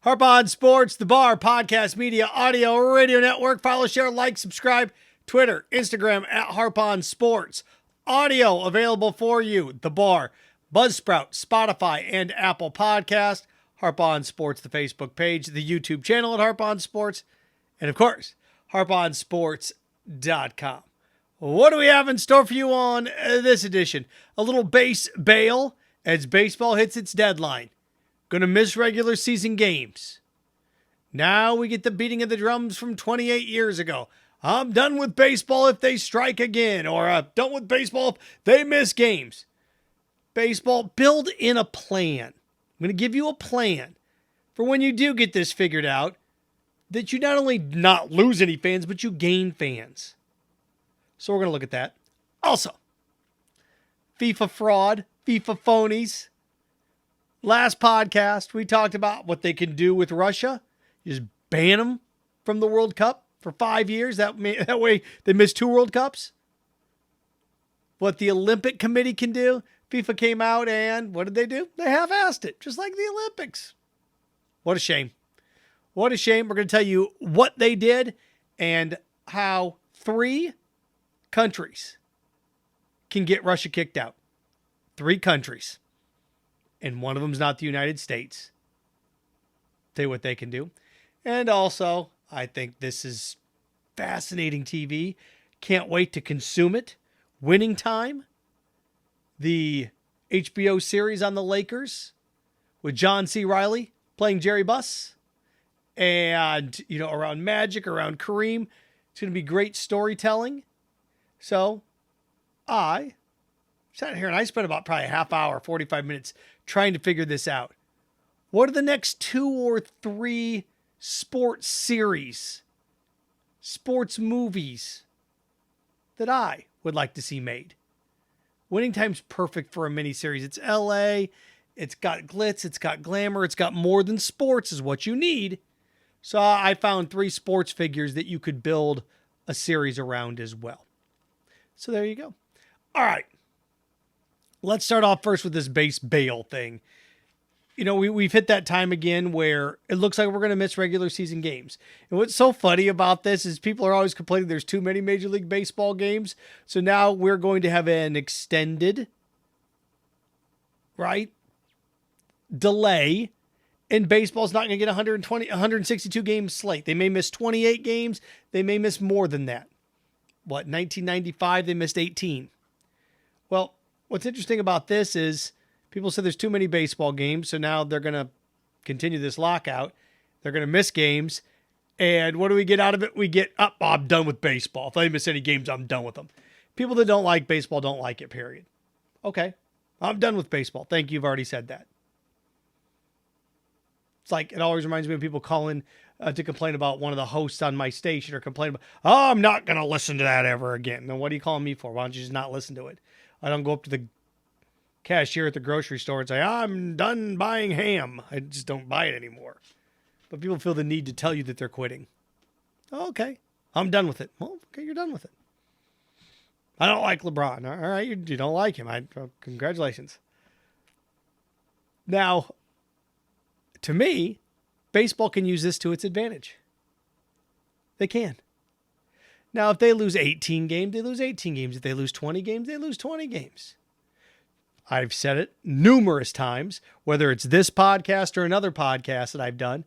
Harp on Sports, the Bar, podcast, media, audio, radio network. Follow, share, like, subscribe. Twitter, Instagram at Harp on Sports. Audio available for you. The Bar, Buzzsprout, Spotify, and Apple Podcast. Harp on Sports, the Facebook page, the YouTube channel at Harp on Sports, and of course, harponsports.com. What do we have in store for you on this edition? A little Basebail as baseball hits its deadline. Going to miss regular season games. Now we get the beating of the drums from 28 years ago. I'm done with baseball if they strike again, or done with baseball if they miss games. Baseball, build in a plan. I'm going to give you a plan for when you do get this figured out, that you not only not lose any fans, but you gain fans. So we're going to look at that. Also, FIFA fraud, FIFA phonies. Last podcast, we talked about what they can do with Russia. You just ban them from the World Cup for 5 years. That way they miss 2 World Cups. What the Olympic Committee can do. FIFA came out and what did they do? They half-assed it, just like the Olympics. What a shame. What a shame. We're going to tell you what they did and how 3 countries can get Russia kicked out. 3 countries. And one of them's not the United States. Tell you what they can do. And also, I think this is fascinating TV. Can't wait to consume it. Winning Time. The HBO series on the Lakers with John C. Reilly playing Jerry Buss. And, around Magic, around Kareem. It's going to be great storytelling. So, I sat here and I spent about probably a half hour, 45 minutes trying to figure this out. What are the next 2 or 3 sports series, sports movies that I would like to see made? Winning Time's perfect for a miniseries. It's LA. It's got glitz. It's got glamour. It's got more than sports is what you need. So I found 3 sports figures that you could build a series around as well. So there you go. All right. Let's start off first with this Basebail thing. We've hit that time again where it looks like we're going to miss regular season games. And what's so funny about this is people are always complaining there's too many Major League Baseball games. So now we're going to have an extended, delay. And baseball's not going to get 162 games slate. They may miss 28 games. They may miss more than that. 1995, they missed 18. Well, what's interesting about this is people said there's too many baseball games, so now they're going to continue this lockout. They're going to miss games. And what do we get out of it? We get, I'm done with baseball. If I miss any games, I'm done with them. People that don't like baseball don't like it, period. Okay, I'm done with baseball. Thank you, you've already said that. It's like, it always reminds me of people calling to complain about one of the hosts on my station or complain about, I'm not going to listen to that ever again. Then what are you calling me for? Why don't you just not listen to it? I don't go up to the cashier at the grocery store and say, I'm done buying ham. I just don't buy it anymore. But people feel the need to tell you that they're quitting. Okay, I'm done with it. Well, okay, you're done with it. I don't like LeBron. All right, you don't like him. Congratulations. Now, to me, baseball can use this to its advantage. They can. Now, if they lose 18 games, they lose 18 games. If they lose 20 games, they lose 20 games. I've said it numerous times, whether it's this podcast or another podcast that I've done,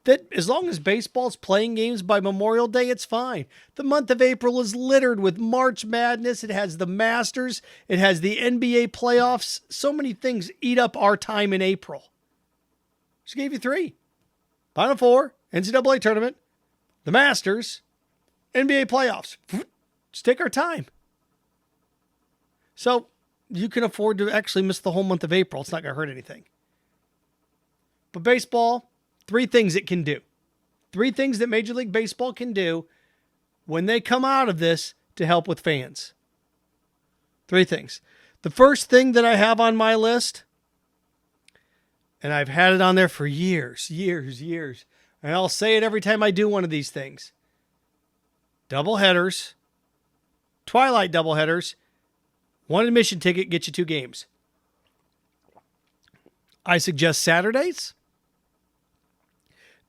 that as long as baseball's playing games by Memorial Day, it's fine. The month of April is littered with March Madness. It has the Masters. It has the NBA playoffs. So many things eat up our time in April. Just gave you 3. Final 4, NCAA tournament, the Masters, NBA playoffs. Just take our time. So you can afford to actually miss the whole month of April. It's not going to hurt anything. But baseball, 3 things it can do. 3 things that Major League Baseball can do when they come out of this to help with fans. 3 things. The first thing that I have on my list, and I've had it on there for years, and I'll say it every time I do one of these things. Doubleheaders, Twilight doubleheaders, 1 admission ticket gets you 2 games. I suggest Saturdays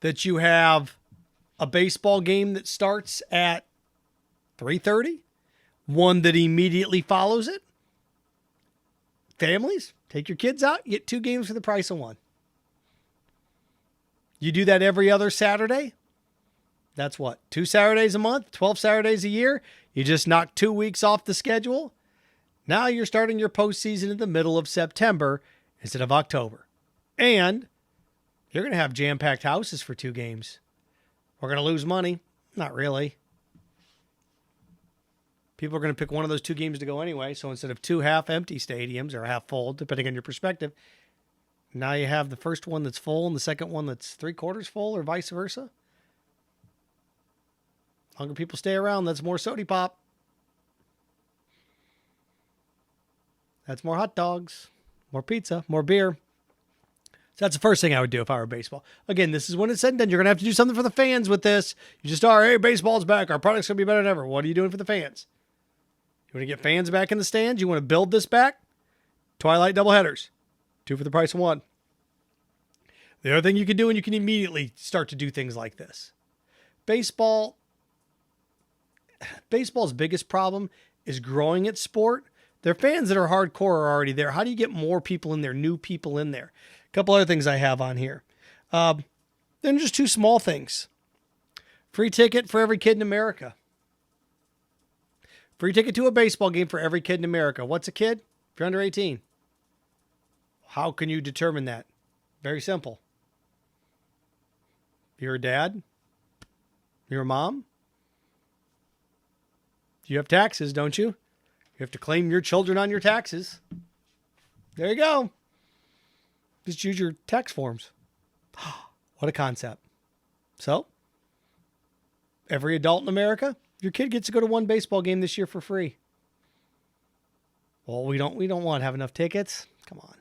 that you have a baseball game that starts at 3:30, one that immediately follows it. Families, take your kids out, you get 2 games for the price of 1. You do that every other Saturday. That's what? 2 Saturdays a month, 12 Saturdays a year. You just knock 2 weeks off the schedule. Now you're starting your postseason in the middle of September instead of October. And you're going to have jam-packed houses for 2 games. We're going to lose money. Not really. People are going to pick one of those 2 games to go anyway. So instead of 2 half-empty stadiums or half full, depending on your perspective, now you have the first one that's full and the second one that's 3/4 full, or vice versa. Longer people stay around, that's more sody pop. That's more hot dogs, more pizza, more beer. So that's the first thing I would do if I were baseball. Again, this is when it's said and done. You're going to have to do something for the fans with this. You just are, hey, baseball's back. Our product's going to be better than ever. What are you doing for the fans? You want to get fans back in the stands? You want to build this back? Twilight doubleheaders. 2 for the price of 1. The other thing you can do, and you can immediately start to do things like this. Baseball's biggest problem is growing its sport. Their fans that are hardcore are already there. How do you get more people in there, new people in there? A couple other things I have on here. Then just 2 small things. Free ticket for every kid in America. Free ticket to a baseball game for every kid in America. What's a kid? If you're under 18. How can you determine that? Very simple. You're a dad. You're a mom. You have taxes, don't you? You have to claim your children on your taxes. There you go. Just use your tax forms. What a concept. So, every adult in America, your kid gets to go to 1 baseball game this year for free. Well, we don't want to have enough tickets. Come on.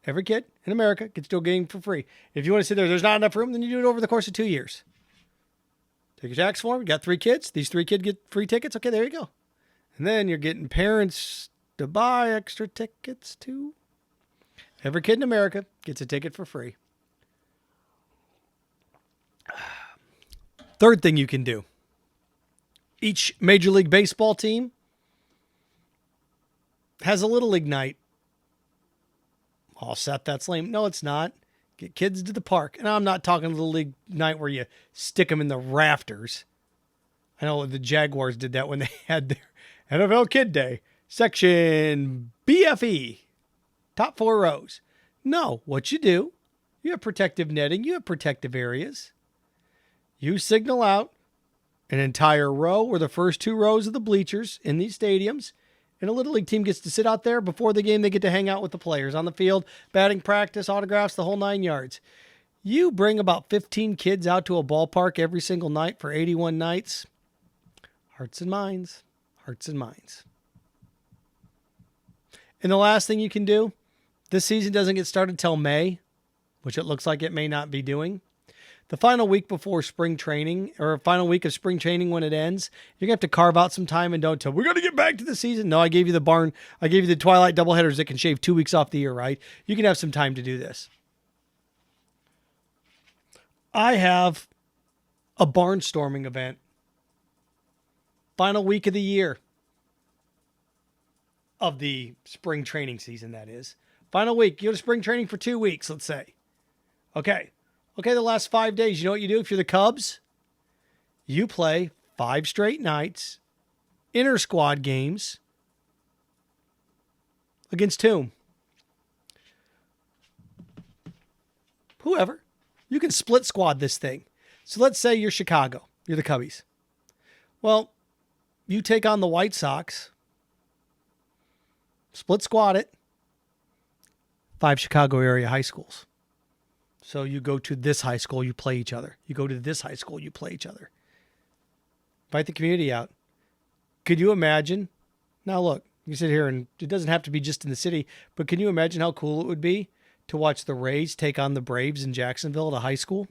Every kid in America gets to go game for free. If you want to sit there's not enough room, then you do it over the course of 2 years. Take your tax form. You got 3 kids. These 3 kids get free tickets. Okay, there you go. And then you're getting parents to buy extra tickets too. Every kid in America gets a ticket for free. Third thing you can do. Each Major League Baseball team has a Little League night. Oh, Seth, that's lame. No, it's not. Get kids to the park. And I'm not talking Little League night where you stick them in the rafters. I know the Jaguars did that when they had their NFL Kid Day. Section BFE. Top 4 rows. No, what you do, you have protective netting. You have protective areas. You signal out an entire row or the first 2 rows of the bleachers in these stadiums. And a Little League team gets to sit out there before the game. They get to hang out with the players on the field, batting practice, autographs, the whole 9 yards. You bring about 15 kids out to a ballpark every single night for 81 nights. Hearts and minds. Hearts and minds. And the last thing you can do, this season doesn't get started till May, which it looks like it may not be doing. The final week before spring training, or final week of spring training when it ends, you're going to have to carve out some time and don't tell, we're going to get back to the season. No, I gave you the Twilight doubleheaders that can shave 2 weeks off the year, right? You can have some time to do this. I have a barnstorming event. Final week of the year. Of the spring training season, that is. Final week. You go to spring training for 2 weeks, let's say. Okay, the last 5 days, you know what you do if you're the Cubs? You play 5 straight nights, inter-squad games against whom? Whoever. You can split squad this thing. So let's say you're Chicago. You're the Cubbies. Well, you take on the White Sox. Split squad it. 5 Chicago area high schools. So you go to this high school, you play each other. You go to this high school, you play each other. Invite the community out. Could you imagine? Now look, you sit here and it doesn't have to be just in the city, but can you imagine how cool it would be to watch the Rays take on the Braves in Jacksonville at a high school?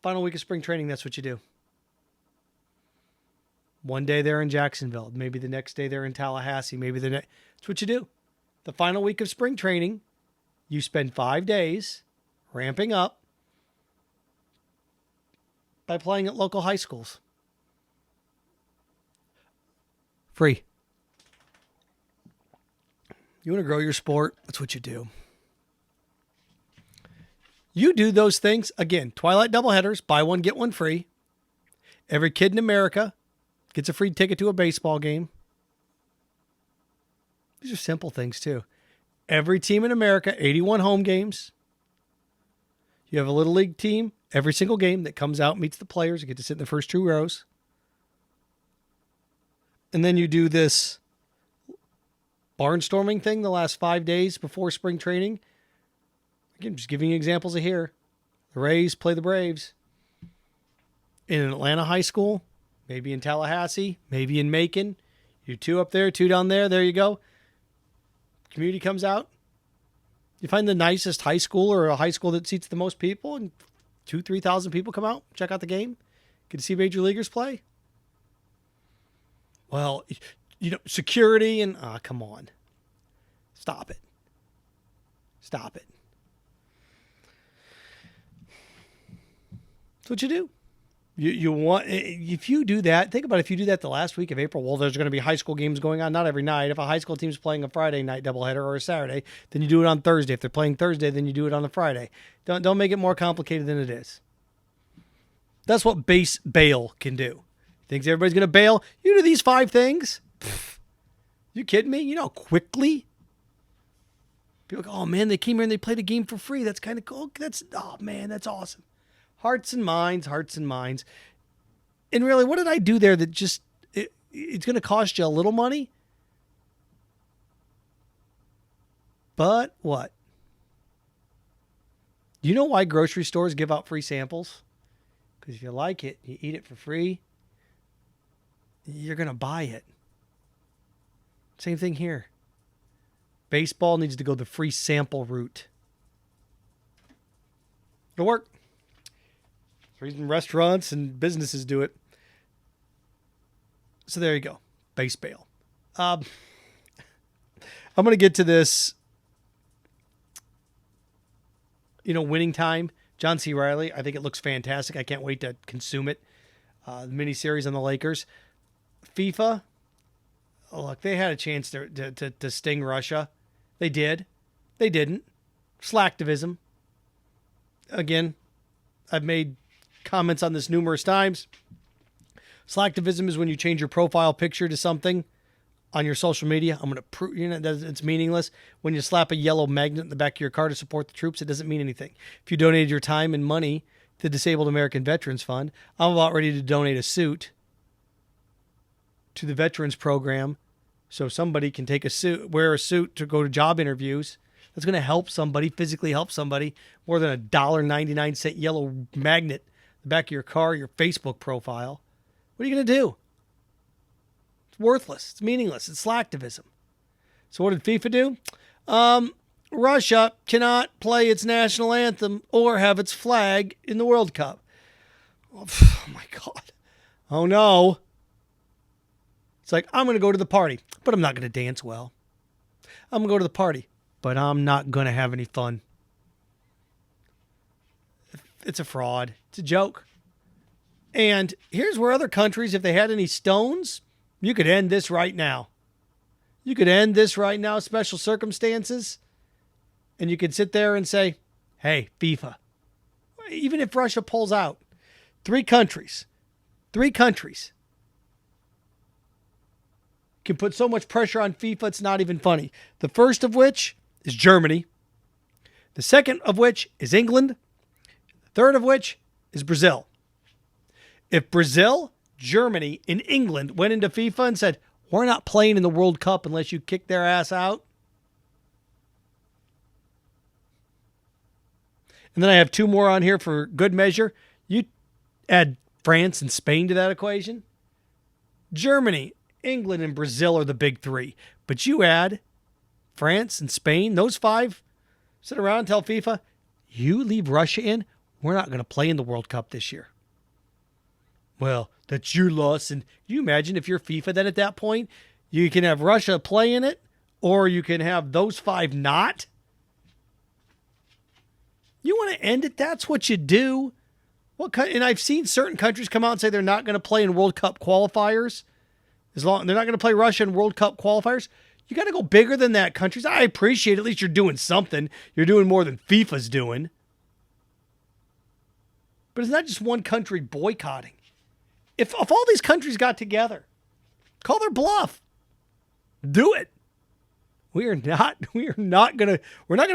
Final week of spring training, that's what you do. One day they're in Jacksonville. Maybe the next day they're in Tallahassee. That's what you do. The final week of spring training, you spend 5 days ramping up by playing at local high schools. Free. You want to grow your sport? That's what you do. You do those things. Again, Twilight doubleheaders, buy one, get one free. Every kid in America gets a free ticket to a baseball game. These are simple things too. Every team in America, 81 home games. You have a little league team every single game that comes out, meets the players. You get to sit in the first 2 rows. And then you do this barnstorming thing the last 5 days before spring training. Again, just giving you examples of here. The Rays play the Braves. In an Atlanta high school, maybe in Tallahassee, maybe in Macon. You 2 up there, 2 down there. There you go. Community comes out. You find the nicest high school or a high school that seats the most people, and 2,000-3,000 people come out, check out the game, get to see major leaguers play. Well, security and come on, stop it. That's what you do. You want, if you do that, think about if you do that the last week of April, well, there's going to be high school games going on, not every night. If a high school team's playing a Friday night doubleheader or a Saturday, then you do it on Thursday. If they're playing Thursday, then you do it on a Friday. Don't make it more complicated than it is. That's what Basebail can do. Thinks everybody's going to bail? You do these 5 things? Pfft, you kidding me? You know how quickly? People go, oh man, they came here and they played a game for free. That's kind of cool. Oh man, that's awesome. Hearts and minds. And really, what did I do there that just, it's going to cost you a little money? But what? You know why grocery stores give out free samples? Because if you like it, you eat it for free, you're going to buy it. Same thing here. Baseball needs to go the free sample route. It'll work. The reason restaurants and businesses do it. So there you go. Basebail. I'm going to get to this, winning time. John C. Reilly. I think it looks fantastic. I can't wait to consume it. The miniseries on the Lakers. FIFA. Oh, look, they had a chance to sting Russia. They did. They didn't. Slacktavism. Again, I've made comments on this numerous times. Slacktavism is when you change your profile picture to something on your social media. I'm going to prove that it's meaningless. When you slap a yellow magnet in the back of your car to support the troops, it doesn't mean anything. If you donated your time and money to the Disabled American Veterans Fund, I'm about ready to donate a suit to the Veterans Program so somebody can wear a suit to go to job interviews. That's going to help somebody, physically help somebody, more than a $1.99 yellow magnet in the back of your car, your Facebook profile. What are you going to do? It's worthless. It's meaningless. It's slacktivism. So what did FIFA do? Russia cannot play its national anthem or have its flag in the World Cup. Oh my God. Oh no. It's like, I'm going to go to the party, but I'm not going to dance well. I'm going to go to the party, but I'm not going to have any fun. It's a fraud. It's a joke. And here's where other countries, if they had any stones, you could end this right now. You could end this right now, special circumstances, and you could sit there and say, hey, FIFA, even if Russia pulls out, 3 countries can put so much pressure on FIFA, it's not even funny. The first of which is Germany. The second of which is England. The third of which is Brazil. If Brazil, Germany, and England went into FIFA and said, we're not playing in the World Cup unless you kick their ass out. And then I have 2 more on here for good measure. You add France and Spain to that equation. Germany, England, and Brazil are the big 3. But you add France and Spain, those 5, sit around and tell FIFA, you leave Russia in, we're not going to play in the World Cup this year. Well, that's your loss. And can you imagine if you're FIFA, then at that point, you can have Russia play in it, or you can have those 5 not? You want to end it? That's what you do. And I've seen certain countries come out and say they're not going to play in World Cup qualifiers. As long they're not going to play Russia in World Cup qualifiers. You got to go bigger than that, countries. I appreciate at least you're doing something. You're doing more than FIFA's doing. But it's not just one country boycotting. If all these countries got together, call their bluff. Do it. We're not gonna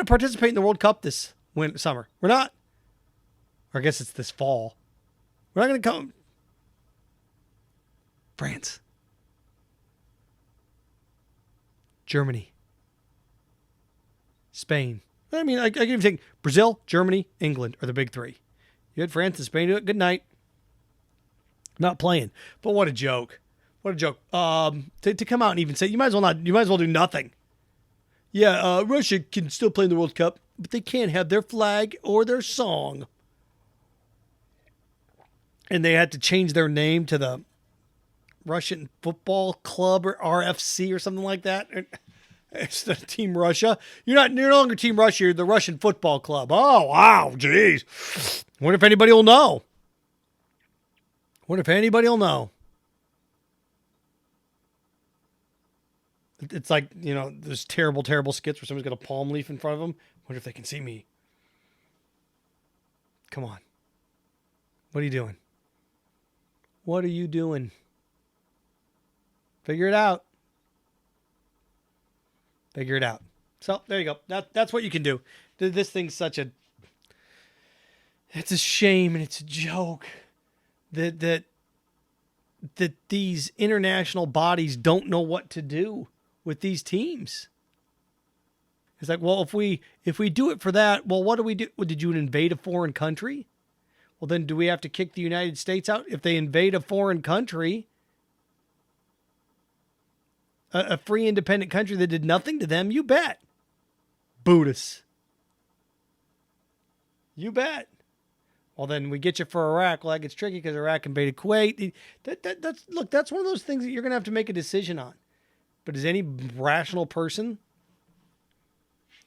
participate in the World Cup this summer. We're not. Or I guess it's this fall. We're not gonna come. France. Germany. Spain. I mean, I can even think Brazil, Germany, England are the big three. You had France and Spain do it. Good night. Not playing. But what a joke. What a joke. To come out and even say, you might as well do nothing. Yeah, Russia can still play in the World Cup, but they can't have their flag or their song. And they had to change their name to the Russian Football Club or RFC or something like that. It's the Team Russia. You're no longer Team Russia, you're the Russian Football Club. Oh, wow, geez. Wonder if anybody will know. It's like, there's terrible, terrible skits where someone's got a palm leaf in front of them. Wonder if they can see me. Come on. What are you doing? What are you doing? Figure it out. Figure it out. So, there you go. That's what you can do. This thing's it's a shame and it's a joke that these international bodies don't know what to do with these teams. It's like, well, if we do it for that, well, what do we do? Well, did you invade a foreign country? Well, then do we have to kick the United States out if they invade a foreign country? A free independent country that did nothing to them? You bet. Buddhists. You bet. Well, then we get you for Iraq. Well, that gets tricky because Iraq invaded Kuwait. That's one of those things that you're going to have to make a decision on. But is any rational person?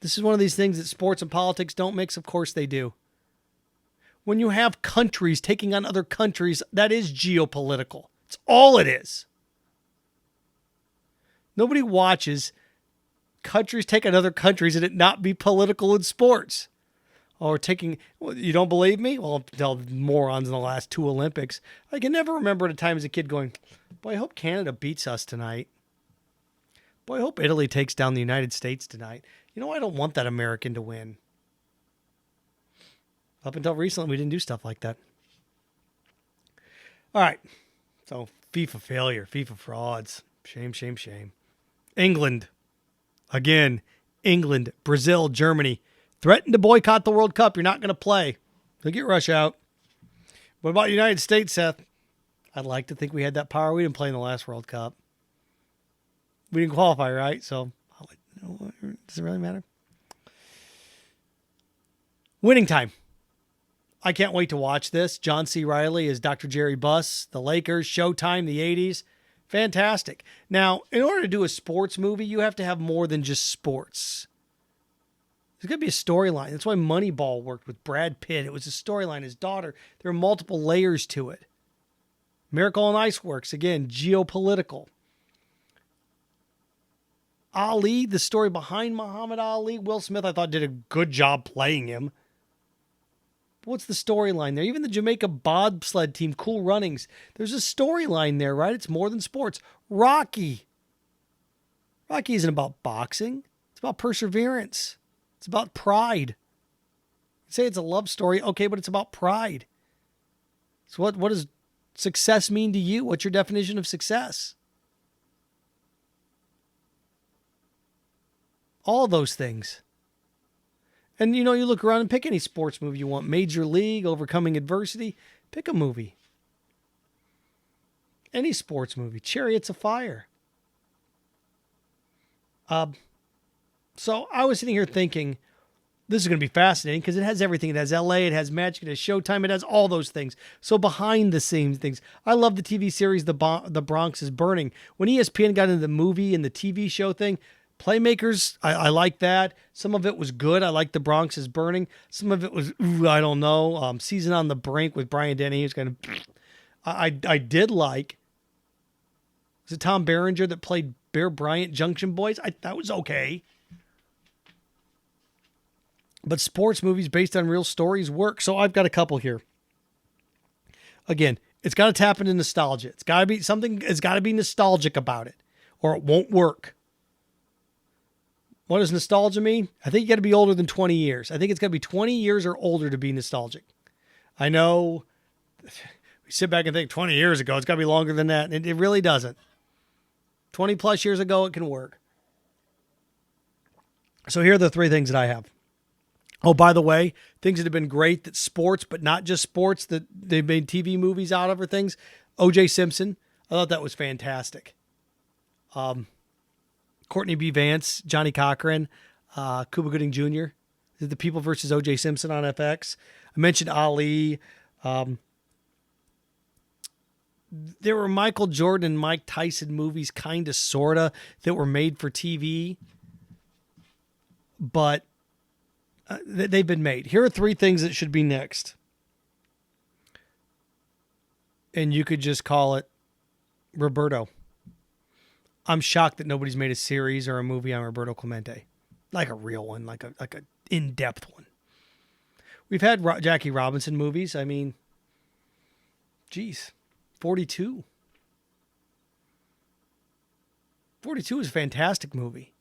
This is one of these things that sports and politics don't mix. Of course they do. When you have countries taking on other countries, that is geopolitical. It's all it is. Nobody watches countries take on other countries and it not be political in sports. Or you don't believe me? Well, I'll tell morons in the last 2 Olympics. I can never remember at a time as a kid going, boy, I hope Canada beats us tonight. Boy, I hope Italy takes down the United States tonight. I don't want that American to win. Up until recently, we didn't do stuff like that. All right. So, FIFA failure, FIFA frauds. Shame, shame, shame. England. Again, England, Brazil, Germany. Threatened to boycott the World Cup. You're not going to play. They'll get Russia out. What about the United States, Seth? I'd like to think we had that power. We didn't play in the last World Cup. We didn't qualify, right? So, does it really matter? Winning time. I can't wait to watch this. John C. Reilly is Dr. Jerry Buss, the Lakers, Showtime, the 80s. Fantastic. Now, in order to do a sports movie, you have to have more than just sports. There's got to be a storyline. That's why Moneyball worked with Brad Pitt. It was a storyline. His daughter. There are multiple layers to it. Miracle on Ice works. Again, geopolitical. Ali, the story behind Muhammad Ali. Will Smith, I thought, did a good job playing him. What's the storyline there? Even the Jamaica bobsled team, Cool Runnings. There's a storyline there, right? It's more than sports. Rocky. Rocky isn't about boxing. It's about perseverance. It's about pride. You say it's a love story, okay, but it's about pride. So what does success mean to you? What's your definition of success? All those things. And, you look around and pick any sports movie you want. Major League, Overcoming Adversity. Pick a movie. Any sports movie. Chariots of Fire. So I was sitting here thinking, this is going to be fascinating because it has everything. It has LA, it has Magic, it has Showtime, it has all those things. So behind the scenes things. I love the TV series The Bronx is Burning. When ESPN got into the movie and the TV show thing, Playmakers, I like that. Some of it was good. I like The Bronx is Burning. Some of it was, I don't know. Season on the Brink with Brian Denny is kind of, I did like. Was it Tom Berenger that played Bear Bryant, Junction Boys? That was okay. But sports movies based on real stories work. So I've got a couple here. Again, it's got to tap into nostalgia. It's got to be something, it's got to be nostalgic about it, or it won't work. What does nostalgia mean? I think you got to be older than 20 years. I think it's got to be 20 years or older to be nostalgic. I know we sit back and think 20 years ago, it's got to be longer than that. And it really doesn't. 20 plus years ago, it can work. So here are the three things that I have. Oh, by the way, things that have been great that sports, but not just sports, that they've made TV movies out of or things. O.J. Simpson. I thought that was fantastic. Courtney B. Vance, Johnny Cochran, Cuba Gooding Jr. The People versus O.J. Simpson on FX. I mentioned Ali. There were Michael Jordan and Mike Tyson movies, kind of, sort of, that were made for TV. But they've been made. Here are three things that should be next. And you could just call it Roberto. I'm shocked that nobody's made a series or a movie on Roberto Clemente. Like a real one, like a in-depth one. We've had Jackie Robinson movies. I mean, geez, 42. 42 is a fantastic movie.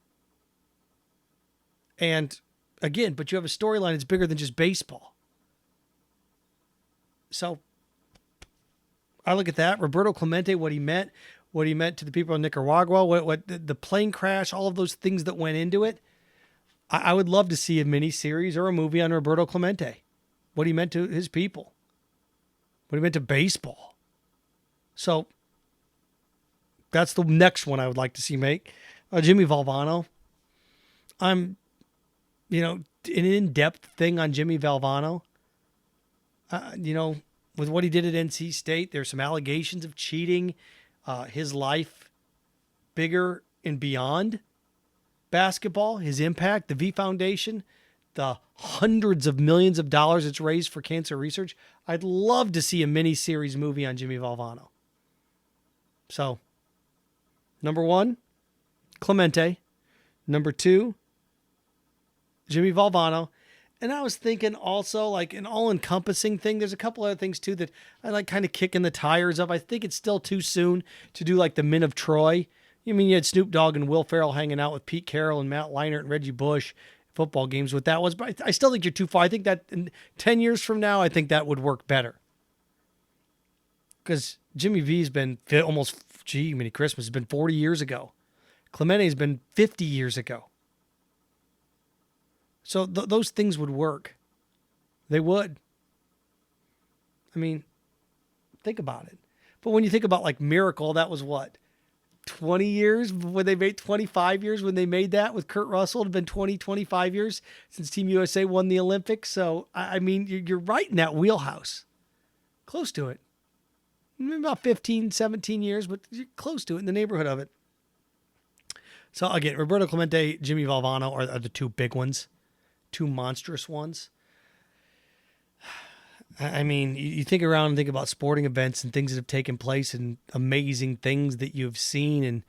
And again, but you have a storyline that's bigger than just baseball. So I look at that. Roberto Clemente, what he meant to the people in Nicaragua, what the plane crash, all of those things that went into it. I would love to see a mini series or a movie on Roberto Clemente, what he meant to his people, what he meant to baseball. So that's the next one I would like to see make. Jimmy Valvano. I'm, an in-depth thing on Jimmy Valvano. With what he did at NC State, there's some allegations of cheating. His life bigger and beyond basketball, his impact, the V Foundation, the hundreds of millions of dollars it's raised for cancer research. I'd love to see a mini-series movie on Jimmy Valvano. So, number one, Clemente. Number two, Jimmy Valvano. And I was thinking also like an all-encompassing thing. There's a couple other things too that I like kind of kicking the tires of. I think it's still too soon to do like the Men of Troy. You mean you had Snoop Dogg and Will Ferrell hanging out with Pete Carroll and Matt Leinart and Reggie Bush football games, what that was. But I still think you're too far. I think that in 10 years from now, I think that would work better. Because Jimmy V's been almost, many Christmas, has been 40 years ago. Clemente's been 50 years ago. So those things would work. They would. I mean, think about it. But when you think about like Miracle, that was what? 20 years when they made 25 years when they made that with Kurt Russell. It had been 25 years since Team USA won the Olympics. So, I mean, you're right in that wheelhouse. Close to it. Maybe about 15, 17 years, but you're close to it, in the neighborhood of it. So, again, Roberto Clemente, Jimmy Valvano are the two big ones. Two monstrous ones. I mean, you think around and think about sporting events and things that have taken place and amazing things that you've seen. And,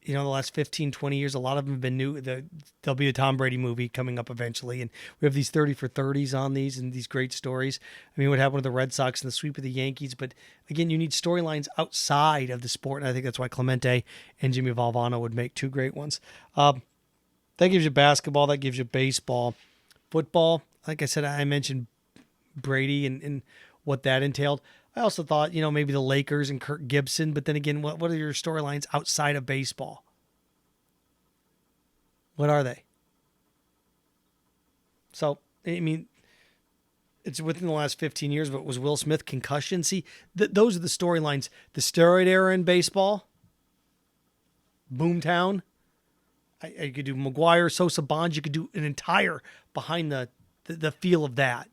the last 15, 20 years, a lot of them have been new. There'll be a Tom Brady movie coming up eventually. And we have these 30 for 30s on these and these great stories. I mean, what happened with the Red Sox and the sweep of the Yankees. But again, you need storylines outside of the sport. And I think that's why Clemente and Jimmy Valvano would make two great ones. That gives you basketball. That gives you baseball. Football, like I said, I mentioned Brady and what that entailed. I also thought, maybe the Lakers and Kirk Gibson. But then again, what are your storylines outside of baseball? What are they? So, I mean, it's within the last 15 years, but was Will Smith concussion? See, those are the storylines. The steroid era in baseball. Boomtown. I could do McGuire, Sosa, Bonds. You could do an entire behind the feel of that.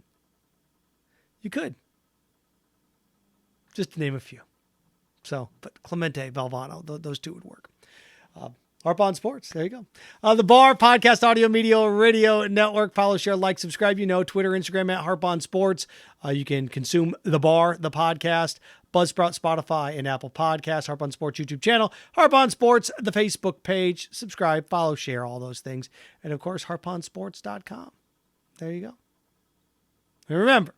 You could. Just to name a few. So, but Clemente, Valvano, those two would work. Harp on Sports. There you go. The Bar, Podcast, Audio, Media, Radio Network. Follow, share, like, subscribe. Twitter, Instagram at Harp on Sports. You can consume The Bar, the podcast, Buzzsprout, Spotify, and Apple Podcasts. Harp on Sports YouTube channel. Harp on Sports, the Facebook page. Subscribe, follow, share, all those things. And, of course, harponsports.com. There you go. And remember,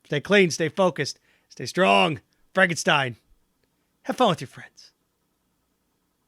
stay clean, stay focused, stay strong. Frankenstein. Have fun with your friends.